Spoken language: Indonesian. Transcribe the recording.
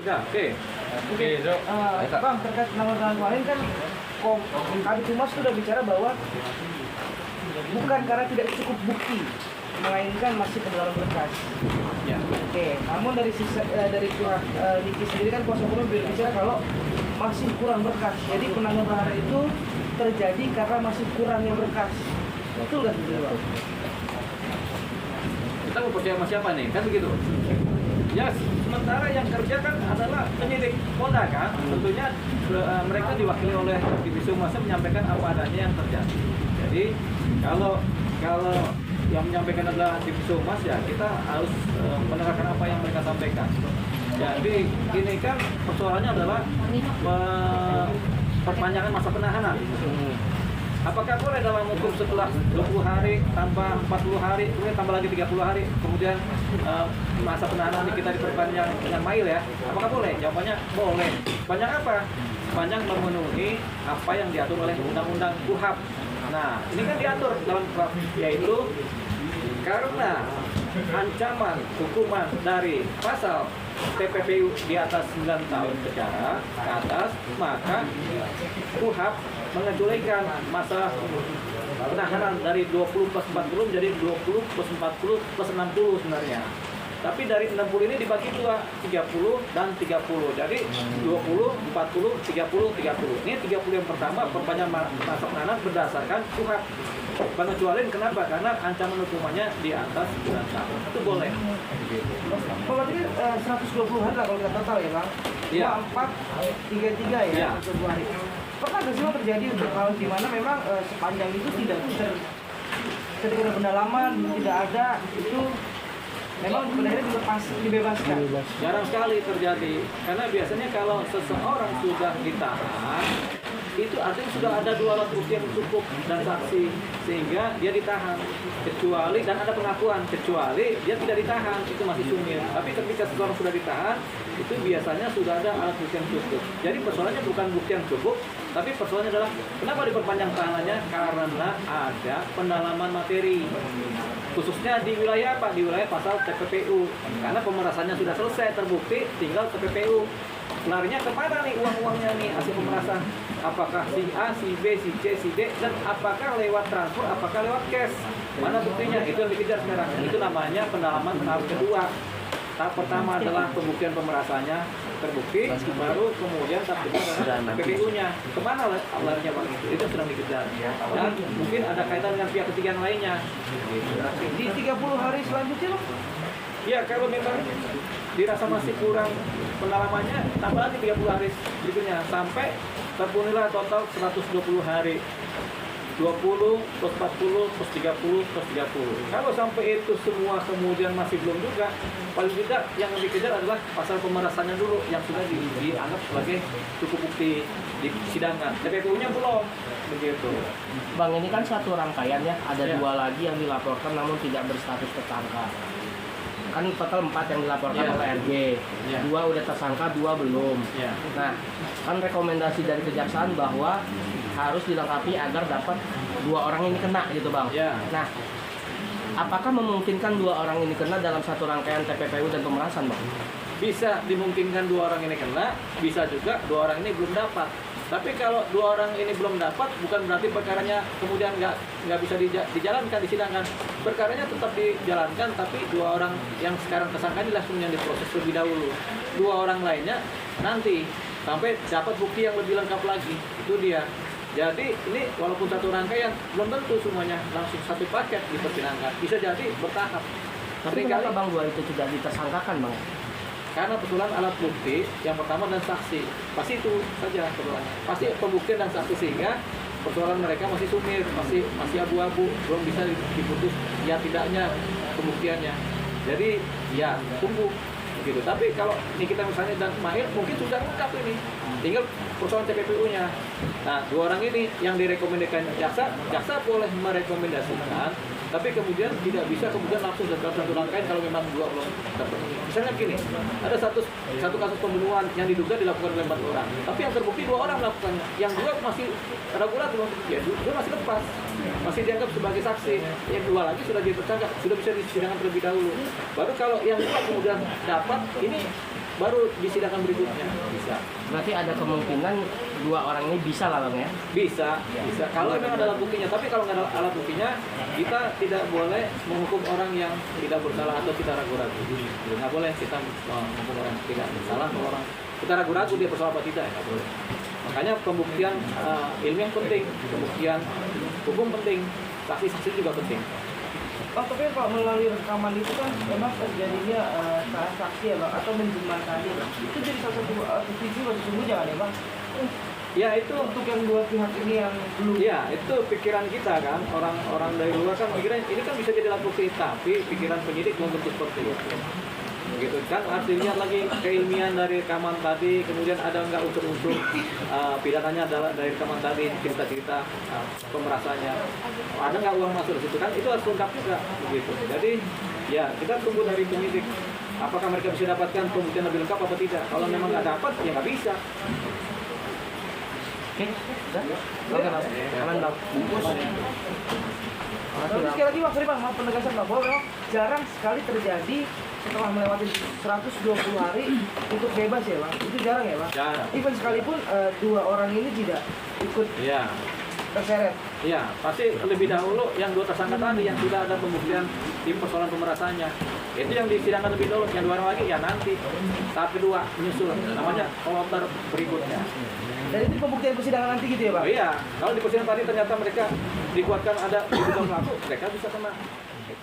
Ya, oke. Oke, Bang, terkait penanggulangan kemarin kan Kabid Humas sudah bicara bahwa bukan karena tidak cukup bukti, melainkan masih pendalaman berkas. Ya. Oke, namun dari pihak Diki sendiri kan kuasa hukum berbicara kalau masih kurang berkas. Jadi penanggulangan penahanan itu terjadi karena masih kurangnya berkas. Betul nggak sih, Bang? Kita mau percaya sama siapa nih? Kan begitu. Ya, sementara yang kerja kan adalah penyidik Polda kan. Tentunya mereka diwakili oleh Divisi Humas menyampaikan apa adanya yang terjadi. Jadi kalau yang menyampaikan adalah Divisi Humas, ya kita harus mendengarkan apa yang mereka sampaikan. Jadi ini kan persoalannya adalah perpanjangan masa penahanan. Apakah boleh dalam hukum setelah 20 hari, tambah 40 hari, kemudian tambah lagi 30 hari, kemudian masa penahanan kita diperpanjang dengan mail ya? Apakah boleh? Jawabannya boleh. Sepanjang apa? Sepanjang memenuhi apa yang diatur oleh Undang-Undang KUHP. Nah, ini kan diatur dalam KUHP, yaitu karena ancaman hukuman dari pasal TPPU di atas 9 tahun penjara ke atas, maka KUHP mengecualikan masa penahanan dari 20 plus 40 menjadi 20 plus 40 plus 60 sebenarnya. Tapi dari 60 ini dibagi dua, 30 dan 30. Jadi 20, 40, 30, 30. Ini 30 yang pertama perpanjangan masa penahanan berdasarkan KUHP. Pengecualian kenapa? Karena ancaman hukumannya di atas 9 tahun. Itu boleh. Kalau ini 120 hari lah kalau kita total ya, Bang. Iya. 4, 33 ya, Iya. 120 hari. Pernah nggak sih Bang, terjadi untuk hal di mana memang sepanjang itu tidak ketika ada pendalaman tidak ada itu memang sebenarnya dibebaskan. Jarang sekali terjadi. Karena biasanya kalau seseorang sudah ditahan, itu artinya sudah ada 2 alat bukti yang cukup dan saksi, sehingga dia ditahan. Kecuali, dan ada pengakuan, kecuali dia tidak ditahan, itu masih sumir. Tapi ketika seseorang sudah ditahan, itu biasanya sudah ada alat bukti yang cukup. Jadi persoalannya bukan bukti yang cukup, tapi persoalannya adalah kenapa diperpanjang tahanannya? Karena ada pendalaman materi. Khususnya di wilayah apa? Di wilayah pasal TPPU. Karena pemerasannya sudah selesai, terbukti, tinggal TPPU. Larinya kemana nih uang-uangnya nih hasil pemerasan? Apakah si A, si B, si C, si D, dan apakah lewat transfer, apakah lewat cash? Mana buktinya? Itu yang dikejar sekarang. Itu namanya pendalaman tahap kedua. Tahap pertama adalah pembuktian pemerasannya terbukti, baru kemudian tahap kedua adalah PPU-nya. Kemana larinya Bang? Itu sedang dikejar. Dan mungkin ada kaitan dengan pihak ketiga yang lainnya. Di 30 hari selanjutnya Bang? Ya, kalau memang dirasa masih kurang pendalamannya, tambah lagi 30 hari berikutnya sampai terpenuhilah total 120 hari. 20 plus 40 plus 30 plus 30. Kalau sampai itu semua kemudian masih belum juga, paling tidak yang dikejar adalah pasal pemerasannya dulu yang sudah dianggap sebagai cukup bukti di persidangan. TPPU-nya belum, begitu. Bang, ini kan satu rangkaian ya, ada Ya. 2 lagi yang dilaporkan namun tidak berstatus tersangka. Kan total 4 yang dilaporkan Ya. oleh RG, Ya. 2 udah tersangka, 2 belum. Ya. Nah, kan rekomendasi dari kejaksaan bahwa harus dilengkapi agar dapat 2 orang ini kena gitu Bang. Ya. Nah, apakah memungkinkan 2 orang ini kena dalam satu rangkaian TPPU dan pemerasan Bang? Bisa dimungkinkan 2 orang ini kena, bisa juga 2 orang ini belum dapat. Tapi kalau 2 orang ini belum dapat, bukan berarti perkaranya kemudian nggak bisa dijalankan, disidangkan. Perkaranya tetap dijalankan, tapi 2 orang yang sekarang tersangka ini langsung yang diproses lebih dahulu. 2 orang lainnya nanti sampai dapat bukti yang lebih lengkap lagi. Itu dia. Jadi ini walaupun satu rangkaian, belum tentu semuanya langsung satu paket dipersidangkan. Bisa jadi bertahap. Tapi kenapa Bang 2 itu tidak ditersangkakan Bang? Karena kebetulan alat bukti yang pertama dan saksi, pasti itu saja persoalannya. Pasti pembuktian dan saksi, sehingga persoalan mereka masih sumir, masih abu-abu, belum bisa diputus ya tidaknya pembuktiannya. Jadi ya tunggu begitu. Tapi kalau ini kita misalnya dan Mahir mungkin sudah lengkap ini, tinggal persoalan TPPU-nya. Nah, 2 orang ini yang direkomendasikan jaksa boleh merekomendasikan, tapi kemudian tidak bisa kemudian langsung dalam satu rangkaian kalau memang 2 belum terpenuhi. Misalnya gini, ada satu kasus pembunuhan yang diduga dilakukan oleh 4 orang, tapi yang terbukti 2 orang melakukannya, yang 2 masih ragu-ragu, ya 2 masih lepas, masih dianggap sebagai saksi, yang 2 lagi sudah jadi tersangka, sudah bisa disidangkan terlebih dahulu. Baru kalau yang 2 kemudian dapat, ini baru di sidang berikutnya bisa. Berarti ada kemungkinan dua orang ini bisa lah Bang ya? Bisa. Kalau memang ada alat buktinya, tapi kalau nggak ada alat buktinya, kita tidak boleh menghukum orang yang tidak bersalah atau kita ragu-ragu. Nggak boleh kita menghukum orang yang tidak bersalah, kalau orang kita ragu-ragu dia bersalah apa tidak, nggak boleh. Makanya pembuktian ilmiah penting, pembuktian hukum penting, saksi-saksi juga penting. Oh, tapi Pak, melalui rekaman itu kan memang terjadinya transaksi ya Bang, atau menjembatani. Itu jadi salah satu bukti juga sesungguhnya kan ya Bang? Ya itu Untuk yang dua pihak ini yang belum. ya itu pikiran kita kan, orang-orang dari luar kan pikiran ini kan bisa jadi alat bukti, tapi pikiran penyidik belum tentu seperti itu. Gitu kan, harus dilihat lagi keilmian dari rekaman tadi, kemudian ada nggak unsur-unsur pidananya adalah dari rekaman tadi, cerita-cerita pemerasannya, ada nggak uang masuk di situ kan, itu harus lengkap juga begitu. Jadi ya kita tunggu dari penyidik apakah mereka bisa dapatkan pembuktian lebih lengkap atau tidak. Kalau memang nggak dapat ya nggak bisa. Oke, udah? Oke Bang, aman Bang. Tapi sekali lagi Bang, sorry Bang, maaf penegasan Bang, bahwa memang jarang sekali terjadi setelah melewati 120 hari untuk bebas ya Bang, itu jarang ya Bang? Jarang. Even sekalipun dua orang ini tidak ikut Iya. terseret. Iya, pasti lebih dahulu yang dua tersangka tadi yang sudah ada pembuktian di persoalan pemerasannya. Itu yang disidangkan lebih dulu, yang dua orang lagi ya nanti tahap kedua menyusul, namanya kloter berikutnya. Dan itu pembuktian persidangan nanti gitu ya Bang? Oh iya, kalau di persidangan tadi ternyata mereka dikuatkan ada diduga pelaku, mereka bisa kena. Oke.